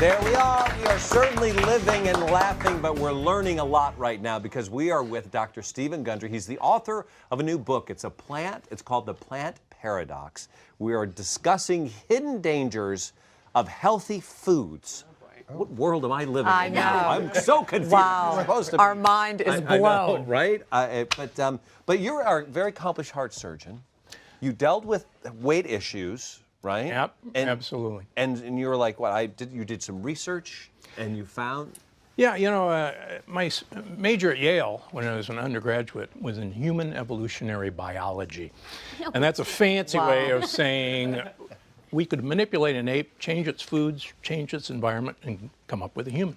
There we are. We are certainly living and laughing, but we're learning a lot right now because we are with Dr. Stephen Gundry. He's the author of a new book. It's called The Plant Paradox. We are discussing hidden dangers of healthy foods. What world am I living in? I know. I'm so confused. Wow. Our mind is blown. I know, right? But you're a very accomplished heart surgeon. You dealt with weight issues, right? Yep, absolutely. And you were like, what? You did some research, and you found. Yeah, my major at Yale when I was an undergraduate was in human evolutionary biology, and that's a fancy way of saying we could manipulate an ape, change its foods, change its environment, and come up with a human.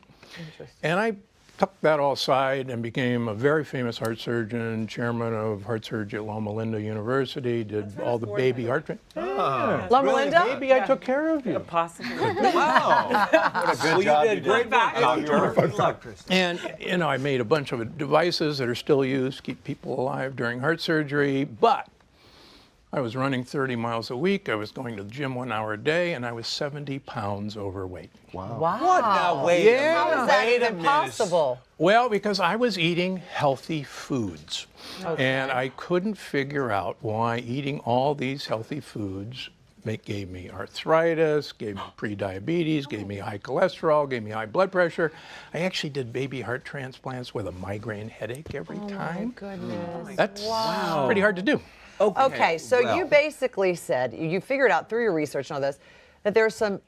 And I tucked that all aside and became a very famous heart surgeon, chairman of heart surgery at Loma Linda University, did all the baby heart training. Loma Linda? Baby, I took care of you. Possibly. Wow. What a good job. You did great work, doctor. And, I made a bunch of devices that are still used to keep people alive during heart surgery, but I was running 30 miles a week. I was going to the gym 1 hour a day, and I was 70 pounds overweight. Wow. What? Now, wait a minute. How is that even possible? Well, because I was eating healthy foods. And I couldn't figure out why eating all these healthy foods gave me arthritis, gave me prediabetes, gave me high cholesterol, gave me high blood pressure. I actually did baby heart transplants with a migraine headache every time. Oh, my goodness. That's pretty hard to do. Okay, so you basically said, you figured out through your research and all this, that there are some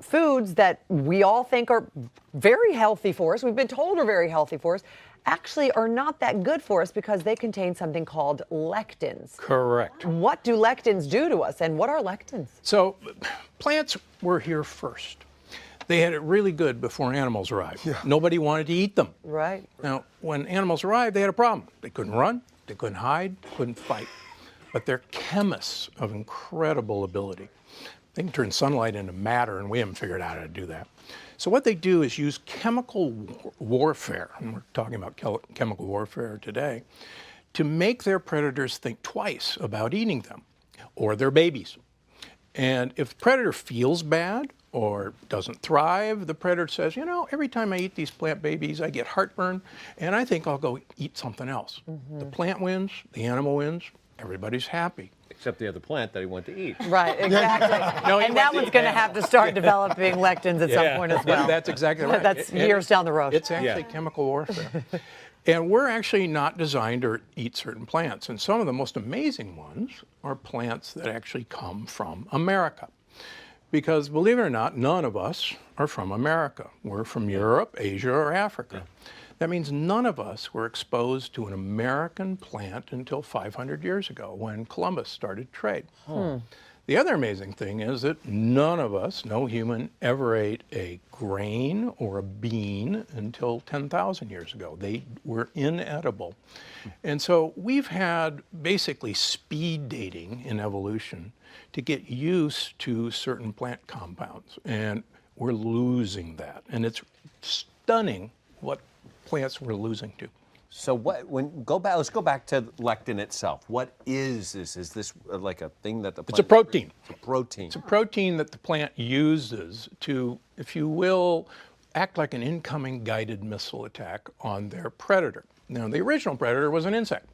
foods that we all think are very healthy for us, we've been told are very healthy for us, actually are not that good for us because they contain something called lectins. Correct. What do lectins do to us, and what are lectins? So plants were here first. They had it really good before animals arrived. Yeah. Nobody wanted to eat them. Right. Now, when animals arrived, they had a problem. They couldn't run, they couldn't hide, couldn't fight. But they're chemists of incredible ability. They can turn sunlight into matter, and we haven't figured out how to do that. So what they do is use chemical warfare, and we're talking about chemical warfare today, to make their predators think twice about eating them, or their babies. And if the predator feels bad or doesn't thrive, the predator says, every time I eat these plant babies, I get heartburn, and I think I'll go eat something else. The plant wins, the animal wins, everybody's happy. Except the other plant that he went to eat. Right, exactly. And that one's going to have to start developing lectins at some point as well. That's exactly right. That's years down the road. It's actually chemical warfare. And we're actually not designed to eat certain plants. And some of the most amazing ones are plants that actually come from America. Because believe it or not, none of us are from America. We're from Europe, Asia, or Africa. That means none of us were exposed to an American plant until 500 years ago when Columbus started trade. The other amazing thing is that none of us, no human, ever ate a grain or a bean until 10,000 years ago. They were inedible. And so we've had basically speed dating in evolution to get used to certain plant compounds. And we're losing that. And it's stunning what plants we're losing to. So let's go back to lectin itself. What is this? Is this like a thing that the plant... It's a protein. It's a protein. It's a protein that the plant uses to, if you will, act like an incoming guided missile attack on their predator. Now, the original predator was an insect,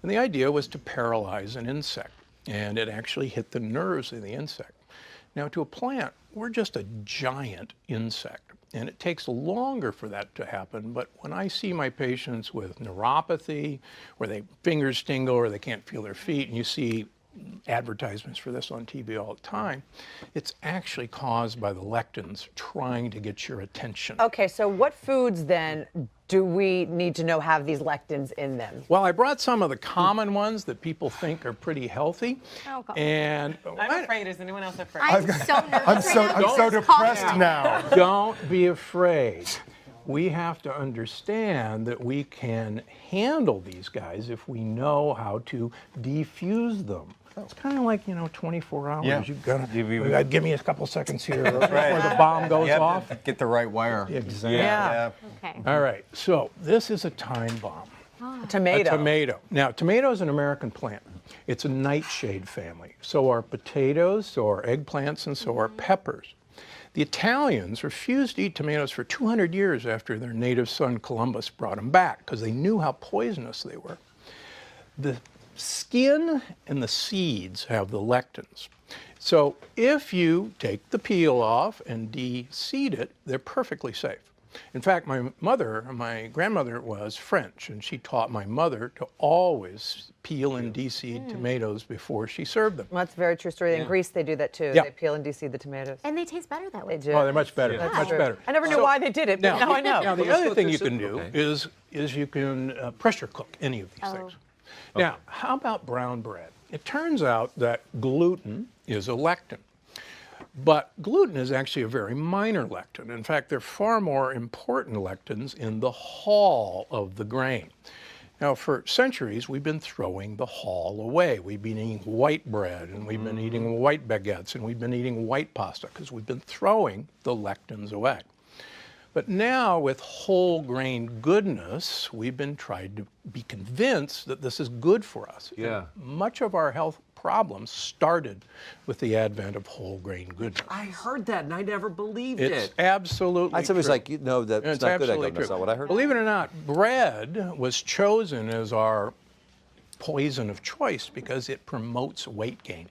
and the idea was to paralyze an insect, and it actually hit the nerves of the insect. Now, to a plant, we're just a giant insect. And it takes longer for that to happen, but when I see my patients with neuropathy, where their fingers tingle or they can't feel their feet, and you see advertisements for this on TV all the time, it's actually caused by the lectins trying to get your attention. Okay, so what foods then do we need to know have these lectins in them? Well, I brought some of the common ones that people think are pretty healthy. Oh, God. And I'm afraid. Is anyone else afraid? I'm so depressed now. Don't be afraid. We have to understand that we can handle these guys if we know how to defuse them. It's kind of like, 24 hours. Yeah. You've got to give me a couple seconds here before the bomb goes off. Get the right wire. Exactly. Yeah. Okay. All right. So this is a time bomb. A tomato. A tomato. Now, tomato is an American plant. It's a nightshade family. So are potatoes, so are eggplants, and so are peppers. The Italians refused to eat tomatoes for 200 years after their native son Columbus brought them back because they knew how poisonous they were. The skin and the seeds have the lectins. So if you take the peel off and de-seed it, they're perfectly safe. In fact, my grandmother was French, and she taught my mother to always peel and de-seed tomatoes before she served them. Well, that's a very true story. In Greece, they do that too. Yeah. They peel and de-seed the tomatoes. And they taste better that way. They do. Oh, they're much better, That's much true. better. I never knew why they did it, but now I know. Now, the Let's other go thing through you can some- do okay. is you can pressure cook any of these things. Now, how about brown bread? It turns out that gluten is a lectin. But gluten is actually a very minor lectin. In fact, there are far more important lectins in the hull of the grain. Now, for centuries, we've been throwing the hull away. We've been eating white bread, and we've been eating white baguettes, and we've been eating white pasta, because we've been throwing the lectins away. But now, with whole grain goodness, we've been trying to be convinced that this is good for us. Yeah. And much of our health problems started with the advent of whole grain goodness. I heard that and I never believed It's it. absolutely I was true. like, you know, that's It's not good. I go, absolutely that's true. not what I heard. Believe it or not, bread was chosen as our poison of choice because it promotes weight gain.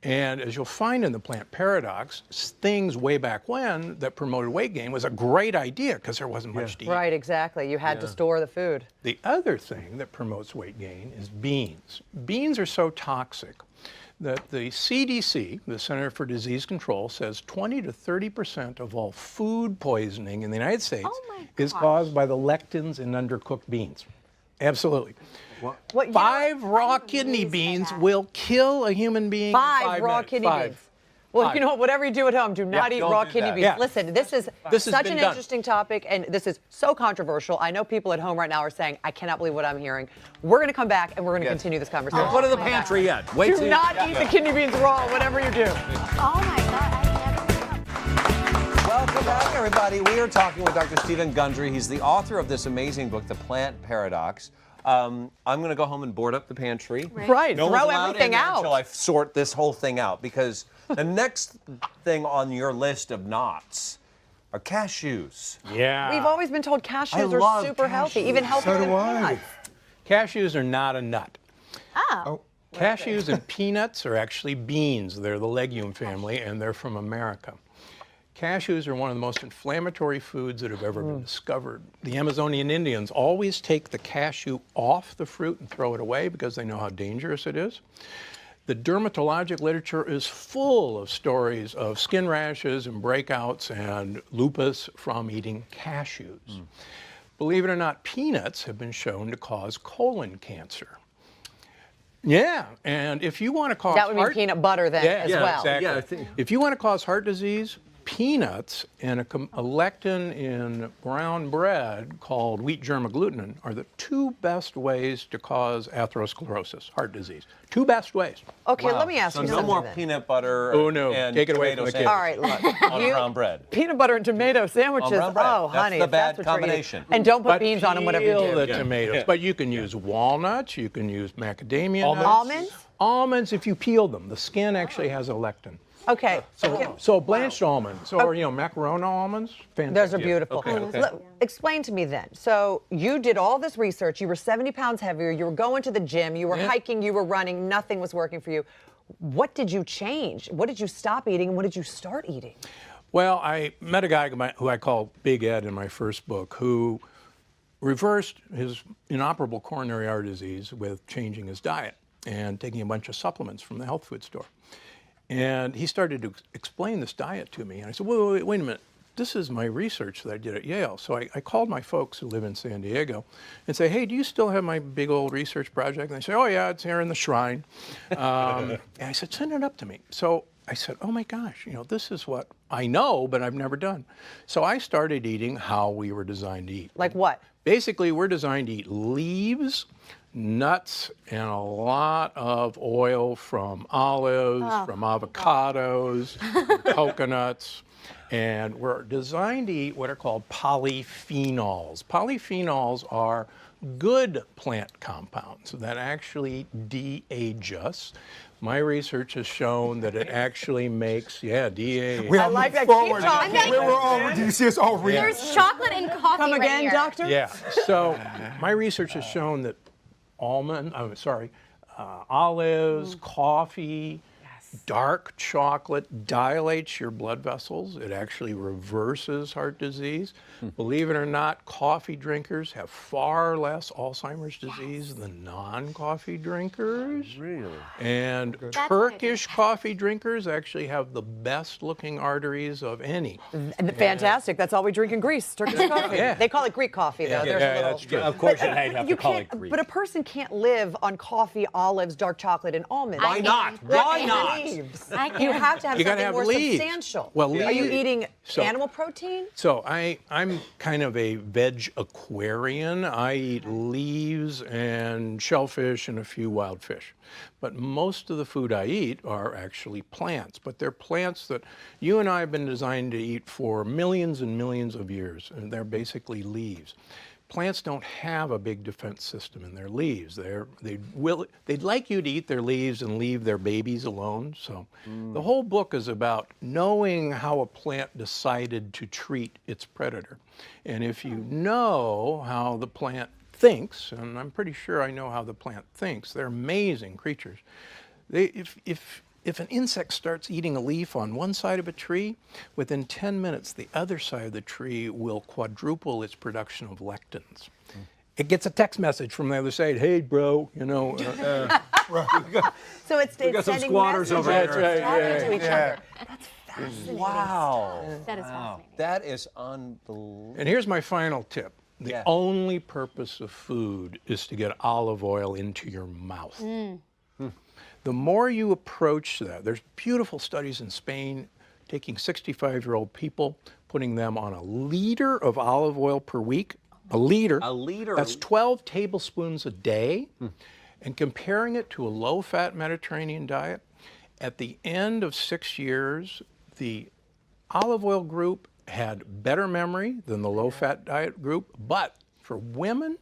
And as you'll find in the plant paradox, things way back when that promoted weight gain was a great idea because there wasn't much to eat. Right, exactly. You had to store the food. The other thing that promotes weight gain is beans. Beans are so toxic that the CDC, the Center for Disease Control, says 20 to 30% of all food poisoning in the United States is caused by the lectins in undercooked beans. Absolutely. What, you know, 5 raw kidney beans will kill a human being in 5 raw minutes. kidney 5. beans. Well, 5. you know what? Whatever you do at home, do not eat don't raw do kidney that. beans. Yeah. Listen, this is This has such been an done. interesting topic, and this is so controversial. I know people at home right now are saying, I cannot believe what I'm hearing. We're going to come back, and we're going to continue this conversation. Go to the pantry yet. Wait till Do you- not eat the kidney beans raw, whatever you do. Oh my God, I never. Welcome back, everybody. We are talking with Dr. Stephen Gundry. He's the author of this amazing book, The Plant Paradox. I'm going to go home and board up the pantry. Right, No one's throw allowed everything in there out. until I sort this whole thing out, because the next thing on your list of knots are cashews. Yeah. We've always been told I cashews are love super healthy, even cashews. healthier So than do I. peanuts. Cashews are not a nut. Oh. Cashews and peanuts are actually beans. They're the legume family, and they're from America. Cashews are one of the most inflammatory foods that have ever been discovered. The Amazonian Indians always take the cashew off the fruit and throw it away because they know how dangerous it is. The dermatologic literature is full of stories of skin rashes and breakouts and lupus from eating cashews. Believe it or not, peanuts have been shown to cause colon cancer. Yeah, and if you want to cause That would mean peanut butter then as well. Exactly. Yeah, I think- If you want to cause heart disease, peanuts and a lectin in brown bread called wheat germ agglutinin are the 2 best ways to cause atherosclerosis, heart disease. 2 best ways. Okay, Wow. let me ask so you no something more then. peanut butter Oh, no. and Take it away tomato from the kids. All right, sandwiches look. on brown bread. Peanut butter and tomato sandwiches. brown bread. Oh, That's honey, the if that's bad what you're eating. combination. And don't put But beans on them, whatever you peel do. the tomatoes. But you can use walnuts, you can use macadamia nuts. Almonds? Almonds, if you peel them. The skin actually has a lectin. Okay. Okay. So blanched almonds, or macaroni almonds, fantastic. Those are beautiful. Okay. Explain to me then. So you did all this research. You were 70 pounds heavier. You were going to the gym. You were hiking. You were running. Nothing was working for you. What did you change? What did you stop eating, and what did you start eating? Well, I met a guy who I call Big Ed in my first book, who reversed his inoperable coronary artery disease with changing his diet and taking a bunch of supplements from the health food store. And he started to explain this diet to me. And I said, wait a minute. This is my research that I did at Yale. So I called my folks who live in San Diego and say, hey, do you still have my big old research project? And they say, oh, yeah, it's here in the shrine. And I said, send it up to me. So I said, oh, my gosh, this is what I know, but I've never done. So I started eating how we were designed to eat. Like what? Basically, we're designed to eat leaves, nuts, and a lot of oil from olives, from avocados, from coconuts. And we're designed to eat what are called polyphenols. Polyphenols are good plant compounds that actually de-age us. My research has shown that it actually makes, de-age. We I are like moving that. Keep forward. talking. We're all, do you see us all reading? There's chocolate and coffee Come right again, here. doctor? Yeah. So my research has shown that olives, coffee, dark chocolate dilates your blood vessels. It actually reverses heart disease. Believe it or not, coffee drinkers have far less Alzheimer's disease than non-coffee drinkers. Really? And Turkish coffee drinkers actually have the best looking arteries of any. Fantastic. That's all we drink in Greece, Turkish coffee. Yeah. They call it Greek coffee, though. There's a little... that's true. Of course, you'd have You to call it can't, Greek. but a person can't live on coffee, olives, dark chocolate, and almonds. Why not? Why not? Leaves. I can't. You have to have You gotta something have more leaves. substantial. Well, Are you leaves- eating so- animal protein? So I'm kind of a veg aquarian. I eat leaves and shellfish and a few wild fish. But most of the food I eat are actually plants. But they're plants that you and I have been designed to eat for millions and millions of years. And they're basically leaves. Plants don't have a big defense system in their leaves. They'd like you to eat their leaves and leave their babies alone. So the whole book is about knowing how a plant decided to treat its predator. And if you know how the plant thinks, and I'm pretty sure I know how the plant thinks, they're amazing creatures. If an insect starts eating a leaf on one side of a tree, within 10 minutes, the other side of the tree will quadruple its production of lectins. It gets a text message from the other side, hey, bro, So it's got some sending squatters over messages, here. That's right, talking to each yeah. other. That's fascinating. Wow. That is fascinating. That is unbelievable. And here's my final tip. The Yeah. only purpose of food is to get olive oil into your mouth. The more you approach that, there's beautiful studies in Spain taking 65-year-old people, putting them on a liter of olive oil per week. A liter. A liter? That's 12 tablespoons a day. And comparing it to a low-fat Mediterranean diet, at the end of 6 years, the olive oil group had better memory than the low-fat diet group, but for women,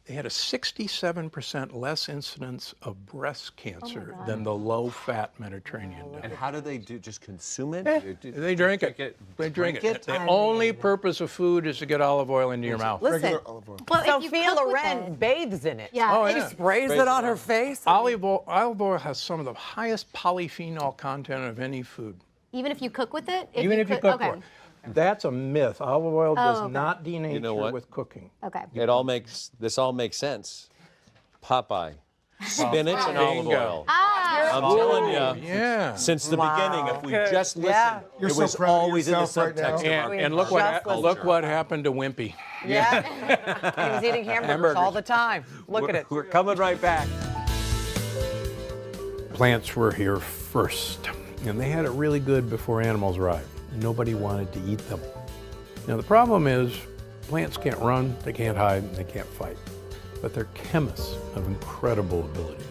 they had a 67% less incidence of breast cancer than the low-fat Mediterranean diet. And how do they do? Just consume it? They drink it. They drink it. The only purpose of food is to get olive oil into your mouth. Listen, Regular olive oil. Well, if you Sophia cook with Loren it- bathes in it. Yeah. Oh, if- yeah. Sprays it on her face. Olive oil has some of the highest polyphenol content of any food. Even if you cook with it? Even if you cook okay. with it. That's a myth. Olive oil does okay. not denature know what? with cooking. Okay. This all makes sense. Popeye. Spinach and olive Bingo. oil. Ah, I'm telling you. Yeah. Since the beginning, if we just listened, Yeah. You're it so was proud of always in the yourself right now. subtext of our And look what Just listen. look what happened to Wimpy. Yeah. He was eating hamburgers all the time. Look at it. We're coming right back. Plants were here first, and they had it really good before animals arrived. Nobody wanted to eat them. Now the problem is, plants can't run, they can't hide, and they can't fight. But they're chemists of incredible ability.